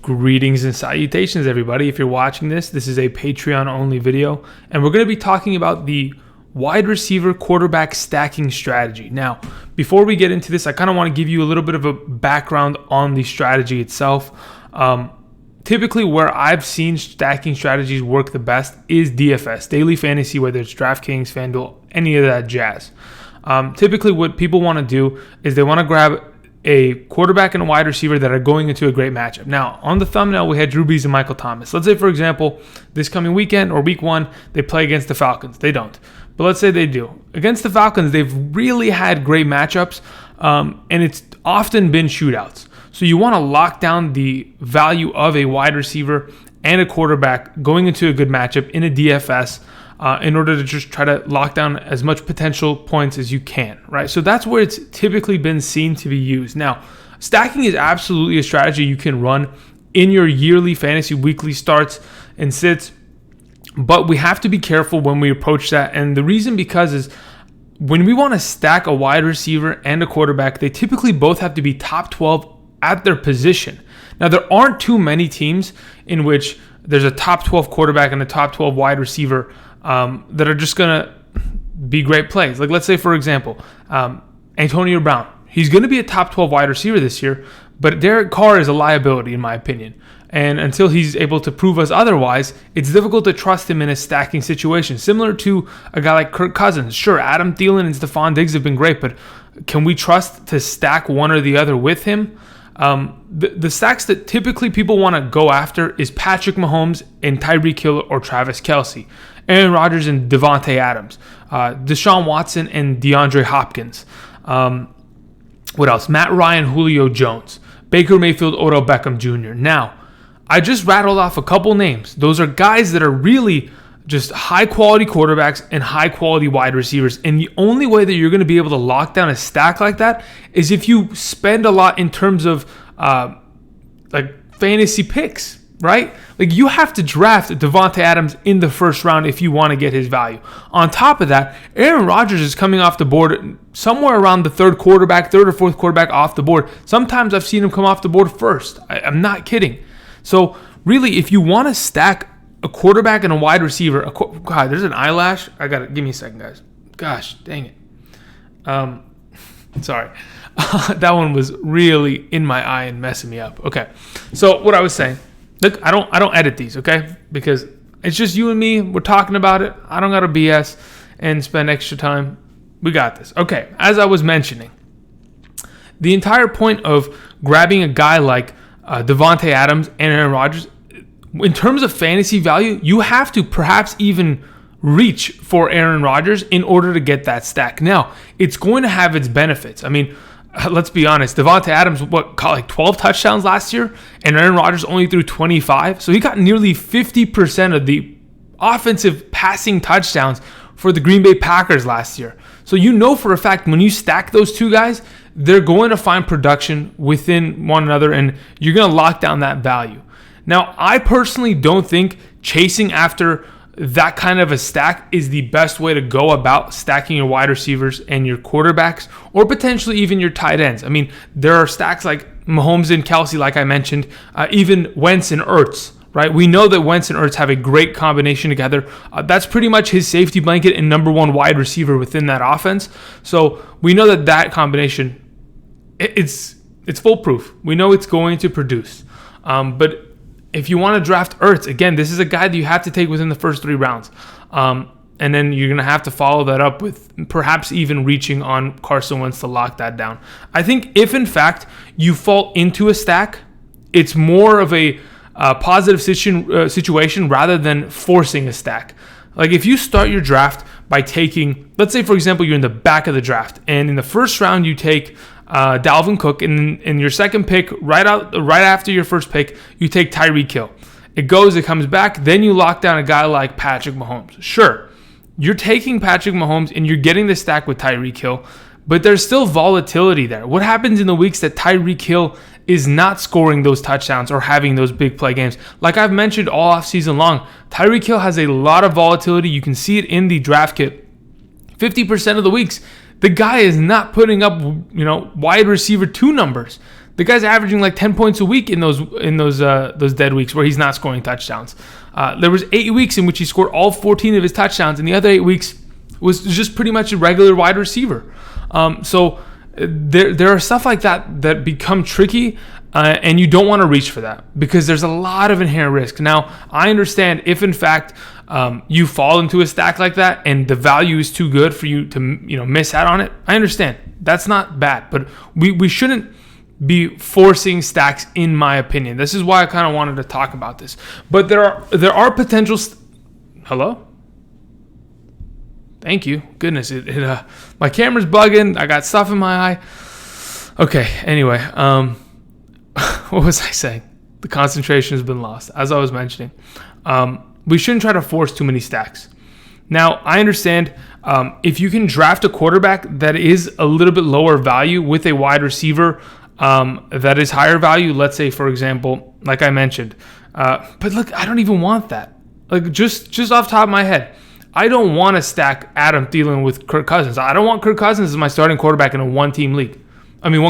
Greetings and salutations, everybody. If you're watching this is a Patreon-only video, and we're going to be talking about the wide receiver quarterback stacking strategy. Now, before we get into this, I kind of want to give you a little bit of a background on the strategy itself. Typically, where I've seen stacking strategies work the best is DFS, daily fantasy, whether it's DraftKings, FanDuel, any of that jazz. Typically, what people want to do is they want to grab a quarterback and a wide receiver that are going into a great matchup. Now, on the thumbnail, we had Drew Brees and Michael Thomas. Let's say, for example, this coming weekend or week one, they play against the Falcons. They don't. But let's say they do. Against the Falcons, they've really had great matchups, and it's often been shootouts. So you want to lock down the value of a wide receiver and a quarterback going into a good matchup in a DFS in order to just try to lock down as much potential points as you can, right? So that's where it's typically been seen to be used. Now, stacking is absolutely a strategy you can run in your yearly fantasy weekly starts and sits, but we have to be careful when we approach that. And the reason because is when we want to stack a wide receiver and a quarterback, they typically both have to be top 12 at their position. Now, there aren't too many teams in which there's a top 12 quarterback and a top 12 wide receiver that are just going to be great plays. Like, let's say, for example, Antonio Brown. He's going to be a top 12 wide receiver this year, but Derek Carr is a liability, in my opinion. And until he's able to prove us otherwise, it's difficult to trust him in a stacking situation. Similar to a guy like Kirk Cousins. Sure, Adam Thielen and Stephon Diggs have been great, but can we trust to stack one or the other with him? The stacks that typically people want to go after is Patrick Mahomes and Tyreek Hill or Travis Kelce, Aaron Rodgers and Devontae Adams, Deshaun Watson and DeAndre Hopkins. What else? Matt Ryan, Julio Jones, Baker Mayfield, Odell Beckham Jr. Now, I just rattled off a couple names. Those are guys that are really just high-quality quarterbacks and high-quality wide receivers. And the only way that you're going to be able to lock down a stack like that is if you spend a lot in terms of like fantasy picks, right? Like, you have to draft Devontae Adams in the first round if you want to get his value. On top of that, Aaron Rodgers is coming off the board somewhere around the third or fourth quarterback off the board. Sometimes I've seen him come off the board first. I'm not kidding. So really, if you want to stack a quarterback and a wide receiver, God, there's an eyelash. Give me a second, guys. Gosh, dang it. Sorry. That one was really in my eye and messing me up. Okay. So what I was saying, look, I don't edit these, okay? Because it's just you and me. We're talking about it. I don't got to BS and spend extra time. We got this. Okay. As I was mentioning, the entire point of grabbing a guy like Devontae Adams and Aaron Rodgers, in terms of fantasy value, you have to perhaps even reach for Aaron Rodgers in order to get that stack. Now, it's going to have its benefits. I mean, let's be honest. Devontae Adams, caught like 12 touchdowns last year, and Aaron Rodgers only threw 25. So he got nearly 50% of the offensive passing touchdowns for the Green Bay Packers last year. So you know for a fact when you stack those two guys, they're going to find production within one another, and you're going to lock down that value. Now, I personally don't think chasing after that kind of a stack is the best way to go about stacking your wide receivers and your quarterbacks, or potentially even your tight ends. I mean, there are stacks like Mahomes and Kelce, like I mentioned, even Wentz and Ertz, right? We know that Wentz and Ertz have a great combination together. That's pretty much his safety blanket and number one wide receiver within that offense. So we know that combination, it's foolproof. We know it's going to produce. But if you want to draft Ertz, again, this is a guy that you have to take within the first 3 rounds. And then you're going to have to follow that up with perhaps even reaching on Carson Wentz to lock that down. I think if, in fact, you fall into a stack, it's more of a positive situation rather than forcing a stack. Like, if you start your draft by taking, let's say, for example, you're in the back of the draft, and in the first round you take Dalvin Cook, and in your second pick, right after your first pick, you take Tyreek Hill. It comes back, then you lock down a guy like Patrick Mahomes. Sure, you're taking Patrick Mahomes and you're getting the stack with Tyreek Hill, but there's still volatility there. What happens in the weeks that Tyreek Hill is not scoring those touchdowns or having those big play games? Like I've mentioned all off season long, Tyreek Hill has a lot of volatility. You can see it in the draft kit. 50% of the weeks, the guy is not putting up, wide receiver 2 numbers. The guy's averaging like 10 points a week in those dead weeks where he's not scoring touchdowns. There was 8 weeks in which he scored all 14 of his touchdowns, and the other 8 weeks was just pretty much a regular wide receiver. So there are stuff like that become tricky, and you don't want to reach for that because there's a lot of inherent risk. Now, I understand if in fact you fall into a stack like that and the value is too good for you to miss out on it. I understand that's not bad, but we shouldn't be forcing stacks, in my opinion. This is why I kind of wanted to talk about this. But there are potential. Hello? Thank you. Goodness, my camera's bugging. I got stuff in my eye. Okay. Anyway, what was I saying? The concentration has been lost, as I was mentioning. We shouldn't try to force too many stacks. Now, I understand if you can draft a quarterback that is a little bit lower value with a wide receiver that is higher value, let's say, for example, like I mentioned. But look, I don't even want that. Like, just off the top of my head, I don't want to stack Adam Thielen with Kirk Cousins. I don't want Kirk Cousins as my starting quarterback in a one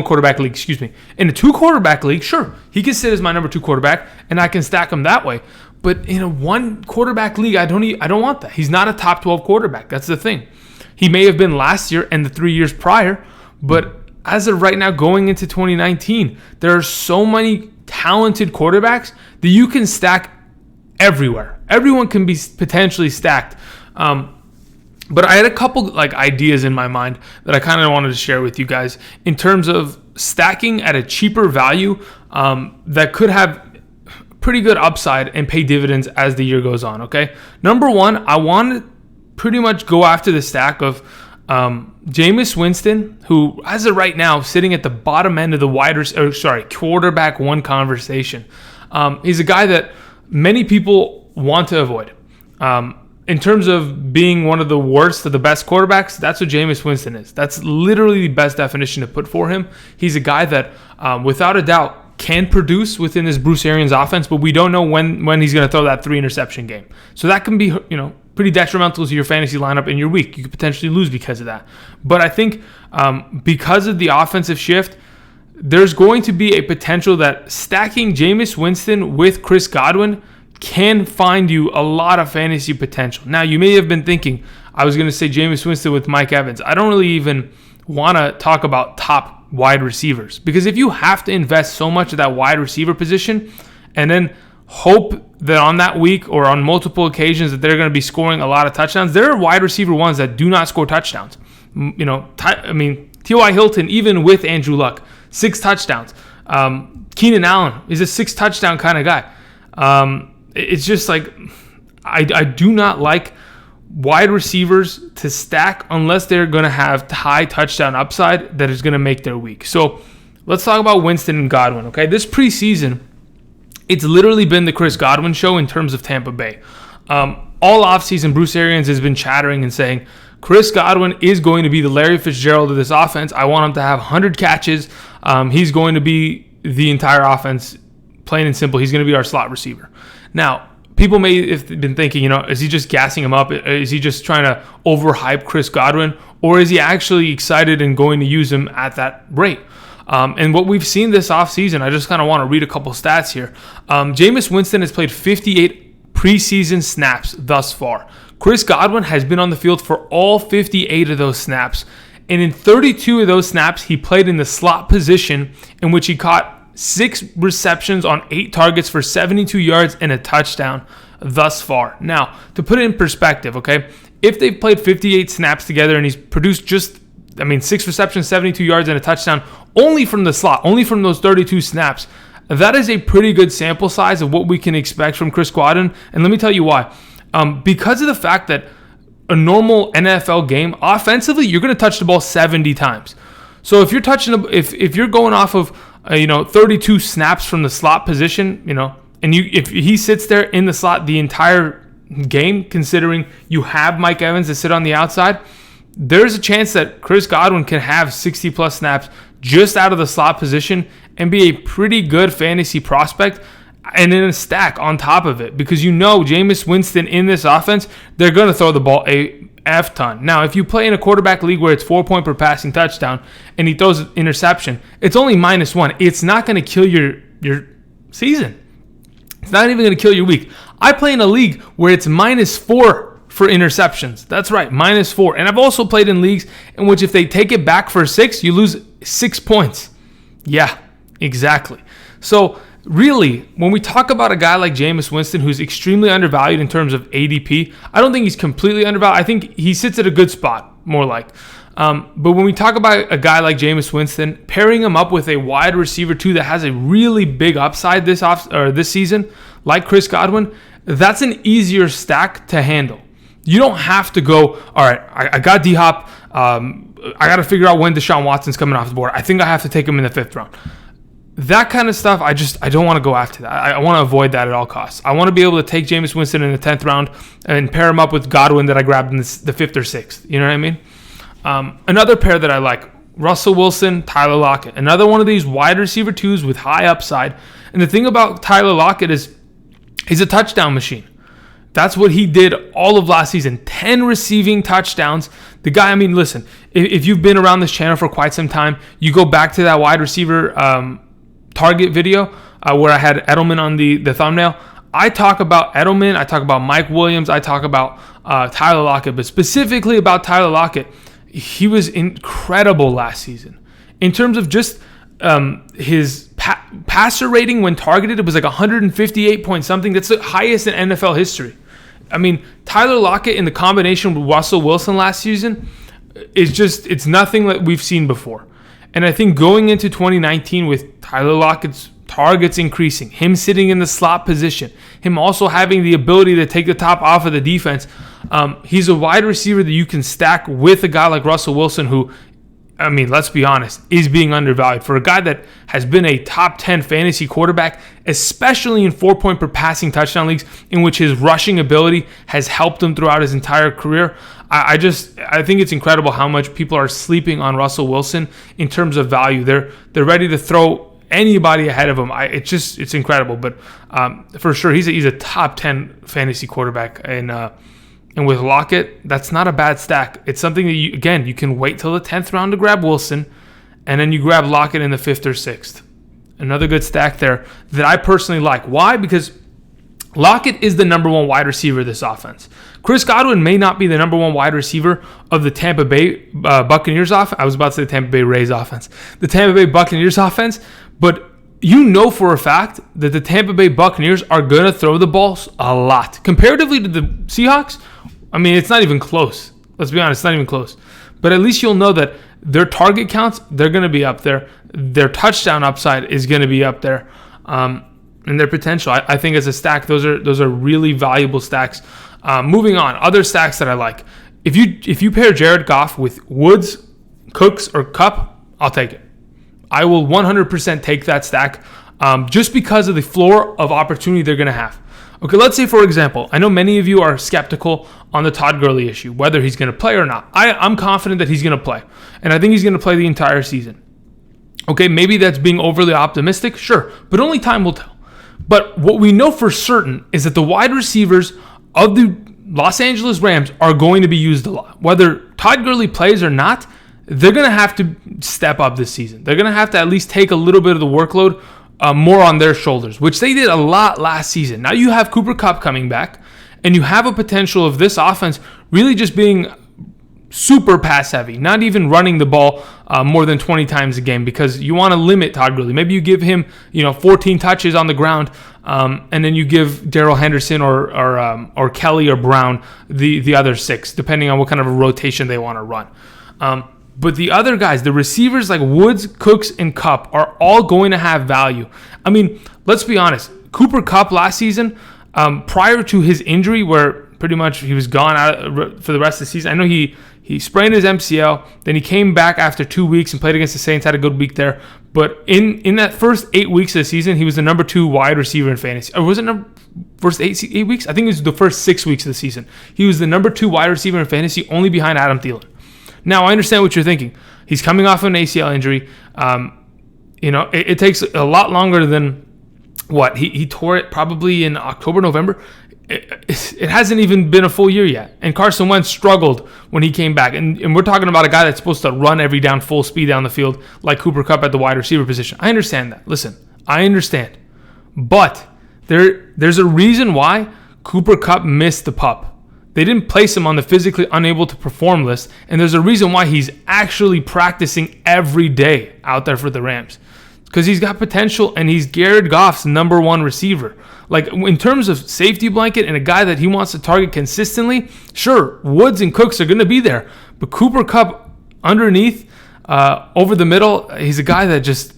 quarterback league, excuse me. In a 2 quarterback league, sure, he can sit as my number 2 quarterback, and I can stack him that way. But in a 1 quarterback league, I don't want that. He's not a top 12 quarterback. That's the thing. He may have been last year and the 3 years prior, but as of right now, going into 2019, there are so many talented quarterbacks that you can stack everywhere. Everyone can be potentially stacked. But I had a couple ideas in my mind that I kind of wanted to share with you guys in terms of stacking at a cheaper value that could have pretty good upside and pay dividends as the year goes on. Okay, number one, I want to pretty much go after the stack of Jameis Winston, who as of right now sitting at the bottom end of the quarterback 1 conversation. He's a guy that many people want to avoid. In terms of being one of the worst of the best quarterbacks, that's what Jameis Winston is. That's literally the best definition to put for him. He's a guy that, without a doubt, can produce within this Bruce Arians offense, but we don't know when he's going to throw that 3-interception game. So that can be, pretty detrimental to your fantasy lineup in your week. You could potentially lose because of that. But I think because of the offensive shift, there's going to be a potential that stacking Jameis Winston with Chris Godwin can find you a lot of fantasy potential. Now, you may have been thinking, I was going to say Jameis Winston with Mike Evans. I don't really even want to talk about top wide receivers because if you have to invest so much of that wide receiver position and then hope that on that week or on multiple occasions that they're going to be scoring a lot of touchdowns, there are wide receiver ones that do not score touchdowns. T.Y. Hilton, even with Andrew Luck, 6 touchdowns. Keenan Allen is a 6 touchdown kind of guy. It's just like I do not like wide receivers to stack unless they're going to have high touchdown upside that is going to make their week. So let's talk about Winston and Godwin, okay? This preseason, it's literally been the Chris Godwin show in terms of Tampa Bay. All offseason, Bruce Arians has been chattering and saying, Chris Godwin is going to be the Larry Fitzgerald of this offense. I want him to have 100 catches. He's going to be the entire offense, plain and simple. He's going to be our slot receiver. Now, people may have been thinking, is he just gassing him up? Is he just trying to overhype Chris Godwin? Or is he actually excited and going to use him at that rate? And what we've seen this offseason, I just kind of want to read a couple stats here. Jameis Winston has played 58 preseason snaps thus far. Chris Godwin has been on the field for all 58 of those snaps. And in 32 of those snaps, he played in the slot position in which he caught 6 receptions on 8 targets for 72 yards and a touchdown thus far. Now, to put it in perspective, okay, if they've played 58 snaps together and he's produced 6 receptions, 72 yards, and a touchdown only from the slot, only from those 32 snaps, that is a pretty good sample size of what we can expect from Chris Godwin. And let me tell you why. Because of the fact that a normal NFL game, offensively, you're going to touch the ball 70 times. So if you're if you're going off of 32 snaps from the slot position, and if he sits there in the slot the entire game, considering you have Mike Evans to sit on the outside, there's a chance that Chris Godwin can have 60 plus snaps just out of the slot position and be a pretty good fantasy prospect, and then a stack on top of it, because Jameis Winston in this offense, they're going to throw the ball a F ton. Now, if you play in a quarterback league where it's 4 point per passing touchdown and he throws an interception, it's only -1. It's not going to kill your season. It's not even going to kill your week. I play in a league where it's -4 for interceptions. That's right, -4. And I've also played in leagues in which if they take it back for 6, you lose 6 points. Yeah, exactly. So really, when we talk about a guy like Jameis Winston, who's extremely undervalued in terms of ADP, I don't think he's completely undervalued. I think he sits at a good spot, more like. But when we talk about a guy like Jameis Winston, pairing him up with a wide receiver too that has a really big upside this season, like Chris Godwin, that's an easier stack to handle. You don't have to go, all right, I got D-Hop. I got to figure out when Deshaun Watson's coming off the board. I think I have to take him in the 5th round. That kind of stuff, I don't want to go after that. I want to avoid that at all costs. I want to be able to take Jameis Winston in the 10th round and pair him up with Godwin that I grabbed in the 5th or 6th. You know what I mean? Another pair that I like, Russell Wilson, Tyler Lockett. Another one of these wide receiver 2s with high upside. And the thing about Tyler Lockett is he's a touchdown machine. That's what he did all of last season. 10 receiving touchdowns. The guy, I mean, listen, if you've been around this channel for quite some time, you go back to that wide receiver target video where I had Edelman on the thumbnail. I talk about Edelman. I talk about Mike Williams. I talk about Tyler Lockett. But specifically about Tyler Lockett, he was incredible last season. In terms of just his passer rating when targeted, it was like 158 point something. That's the highest in NFL history. I mean, Tyler Lockett in the combination with Russell Wilson last season is just, it's nothing that we've seen before. And I think going into 2019 with Tyler Lockett's targets increasing, him sitting in the slot position, him also having the ability to take the top off of the defense, he's a wide receiver that you can stack with a guy like Russell Wilson who, I mean, let's be honest, is being undervalued. For a guy that has been a top 10 fantasy quarterback, especially in 4 point per passing touchdown leagues, in which his rushing ability has helped him throughout his entire career, I think it's incredible how much people are sleeping on Russell Wilson in terms of value. They're ready to throw anybody ahead of him. It's incredible. But for sure, he's a top 10 fantasy quarterback. And with Lockett, that's not a bad stack. It's something that you can wait till the 10th round to grab Wilson, and then you grab Lockett in the 5th or 6th. Another good stack there that I personally like. Why? Because Lockett is the number 1 wide receiver of this offense. Chris Godwin may not be the number 1 wide receiver of the Tampa Bay Buccaneers offense. I was about to say the Tampa Bay Rays offense. The Tampa Bay Buccaneers offense, but you know for a fact that the Tampa Bay Buccaneers are going to throw the balls a lot. Comparatively to the Seahawks, I mean, it's not even close. Let's be honest, it's not even close. But at least you'll know that their target counts, they're going to be up there. Their touchdown upside is going to be up there. And their potential, I think as a stack, those are really valuable stacks. Moving on, other stacks that I like. If you pair Jared Goff with Woods, Cooks, or Kupp, I'll take it. I will 100% take that stack just because of the floor of opportunity they're going to have. Okay, let's say, for example, I know many of you are skeptical on the Todd Gurley issue, whether he's going to play or not. I'm confident that he's going to play, and I think he's going to play the entire season. Okay, maybe that's being overly optimistic, sure, but only time will tell. But what we know for certain is that the wide receivers of the Los Angeles Rams are going to be used a lot. Whether Todd Gurley plays or not, they're going to have to step up this season. They're going to have to at least take a little bit of the workload more on their shoulders, which they did a lot last season. Now you have Cooper Kupp coming back, and you have a potential of this offense really just being super pass heavy, not even running the ball more than 20 times a game, because you want to limit Todd Gurley. Maybe you give him 14 touches on the ground, and then you give Darrell Henderson or Kelly or Brown the other 6, depending on what kind of a rotation they want to run. But the other guys, the receivers like Woods, Cooks, and Kupp are all going to have value. I mean, let's be honest. Cooper Kupp last season, prior to his injury, where pretty much he was gone out for the rest of the season. I know he sprained his MCL. Then he came back after 2 weeks and played against the Saints, had a good week there. But in that first 8 weeks of the season, he was the number 2 wide receiver in fantasy. Or was it first 8 weeks? I think it was the first 6 weeks of the season. He was the number 2 wide receiver in fantasy, only behind Adam Thielen. Now, I understand what you're thinking. He's coming off an ACL injury. It takes a lot longer than what? He tore it probably in October, November. it hasn't even been a full year yet. And Carson Wentz struggled when he came back. And we're talking about a guy that's supposed to run every down full speed down the field like Cooper Kupp at the wide receiver position. I understand that. Listen, I understand. But there's a reason why Cooper Kupp missed the PUP. They didn't place him on the physically unable to perform list, and there's a reason why he's actually practicing every day out there for the Rams. Because he's got potential, and he's Jared Goff's number one receiver. Like, in terms of safety blanket and a guy that he wants to target consistently, sure, Woods and Cooks are going to be there. But Cooper Kupp underneath, over the middle, he's a guy that just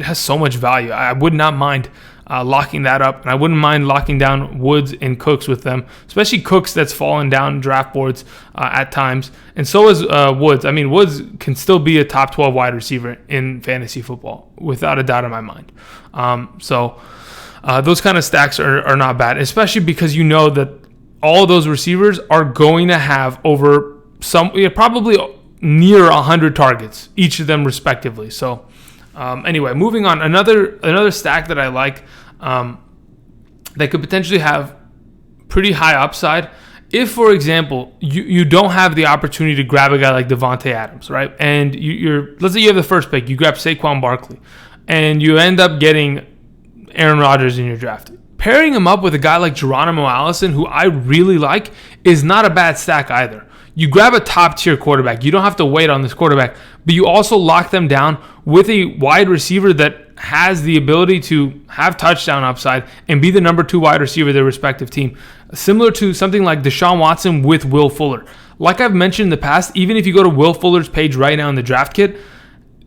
has so much value. I would not mind locking that up, and I wouldn't mind locking down Woods and Cooks with them, especially Cooks that's fallen down draft boards at times, and so is Woods. I mean, Woods can still be a top 12 wide receiver in fantasy football, without a doubt in my mind. So those kind of stacks are not bad, especially because you know that all those receivers are going to have over probably near 100 targets, each of them respectively. So anyway, moving on. Another stack that I like that could potentially have pretty high upside. If, for example, you don't have the opportunity to grab a guy like Devontae Adams, right? And let's say you have the first pick, you grab Saquon Barkley, and you end up getting Aaron Rodgers in your draft. Pairing him up with a guy like Geronimo Allison, who I really like, is not a bad stack either. You grab a top-tier quarterback. You don't have to wait on this quarterback, but you also lock them down with a wide receiver that has the ability to have touchdown upside and be the number 2 wide receiver of their respective team. Similar to something like Deshaun Watson with Will Fuller. Like I've mentioned in the past, even if you go to Will Fuller's page right now in the draft kit,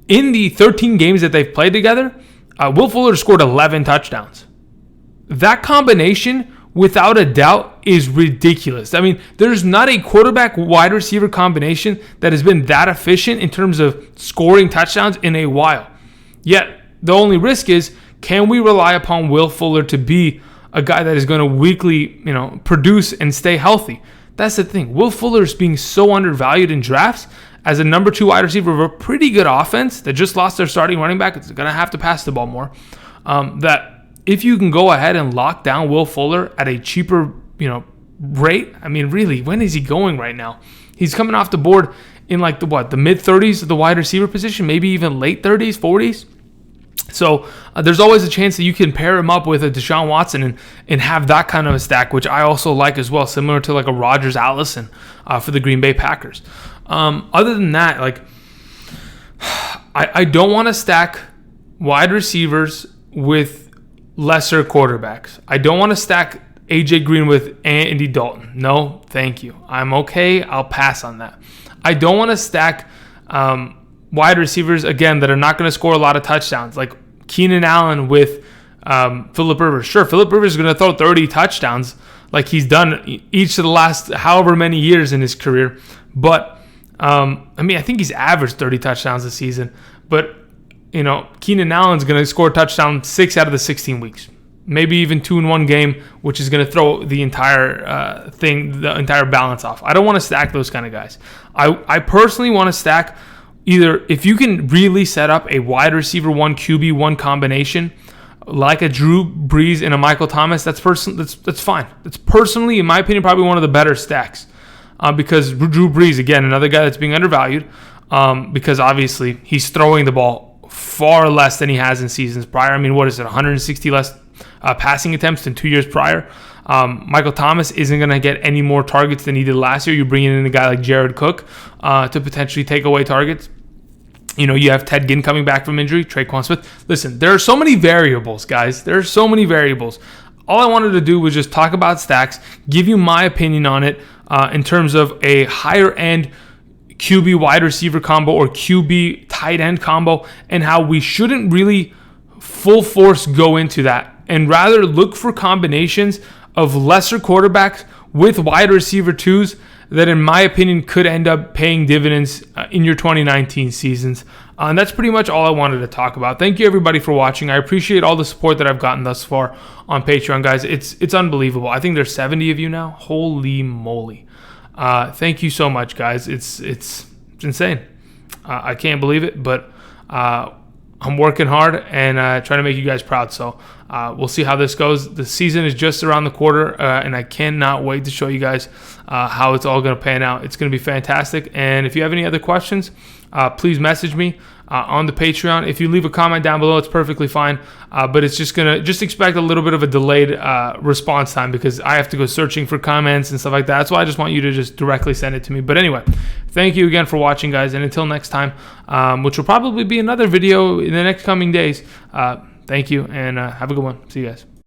in the 13 games that they've played together, Will Fuller scored 11 touchdowns. That combination, without a doubt, is ridiculous. I mean, there's not a quarterback wide receiver combination that has been that efficient in terms of scoring touchdowns in a while. Yet, the only risk is, can we rely upon Will Fuller to be a guy that is going to weekly, produce and stay healthy? That's the thing. Will Fuller is being so undervalued in drafts as a number 2 wide receiver of a pretty good offense that just lost their starting running back. It's going to have to pass the ball more. That if you can go ahead and lock down Will Fuller at a cheaper, rate. I mean, really, when is he going right now? He's coming off the board in like the mid 30s of the wide receiver position, maybe even late 30s, 40s. So there's always a chance that you can pair him up with a Deshaun Watson and have that kind of a stack, which I also like as well, similar to like a Rodgers Allison for the Green Bay Packers. Other than that, like I don't want to stack wide receivers with lesser quarterbacks. I don't want to stack AJ Green with Andy Dalton. No, thank you. I'm okay. I'll pass on that. I don't want to stack wide receivers, again, that are not going to score a lot of touchdowns, like Keenan Allen with Phillip Rivers. Sure, Phillip Rivers is going to throw 30 touchdowns like he's done each of the last however many years in his career. But, I think he's averaged 30 touchdowns this season. But, Keenan Allen's going to score a touchdown 6 out of the 16 weeks. Maybe even 2 in one game, which is going to throw the entire the entire balance off. I don't want to stack those kind of guys. I personally want to stack either, if you can really set up a wide receiver 1 QB 1 combination like a Drew Brees and a Michael Thomas, that's fine. That's personally, in my opinion, probably one of the better stacks because Drew Brees, again, another guy that's being undervalued because obviously he's throwing the ball far less than he has in seasons prior. I mean, what is it, 160 less passing attempts than 2 years prior? Michael Thomas isn't going to get any more targets than he did last year. You're bringing in a guy like Jared Cook to potentially take away targets. You have Ted Ginn coming back from injury, Traquan Smith. Listen, there are so many variables, guys. There are so many variables. All I wanted to do was just talk about stacks, give you my opinion on it in terms of a higher end QB wide receiver combo or QB tight end combo, and how we shouldn't really full force go into that and rather look for combinations of lesser quarterbacks with wide receiver 2s that, in my opinion, could end up paying dividends in your 2019 seasons. And that's pretty much all I wanted to talk about. Thank you, everybody, for watching. I appreciate all the support that I've gotten thus far on Patreon, guys. It's unbelievable. I think there's 70 of you now. Holy moly. Thank you so much, guys. It's insane. I can't believe it, but I'm working hard and trying to make you guys proud. So we'll see how this goes. The season is just around the corner, and I cannot wait to show you guys how it's all going to pan out. It's going to be fantastic. And if you have any other questions, please message me on the Patreon. If you leave a comment down below, it's perfectly fine. But it's just expect a little bit of a delayed response time because I have to go searching for comments and stuff like that. That's why I just want you to just directly send it to me. But anyway, thank you again for watching, guys. And until next time, which will probably be another video in the next coming days, thank you and have a good one. See you guys.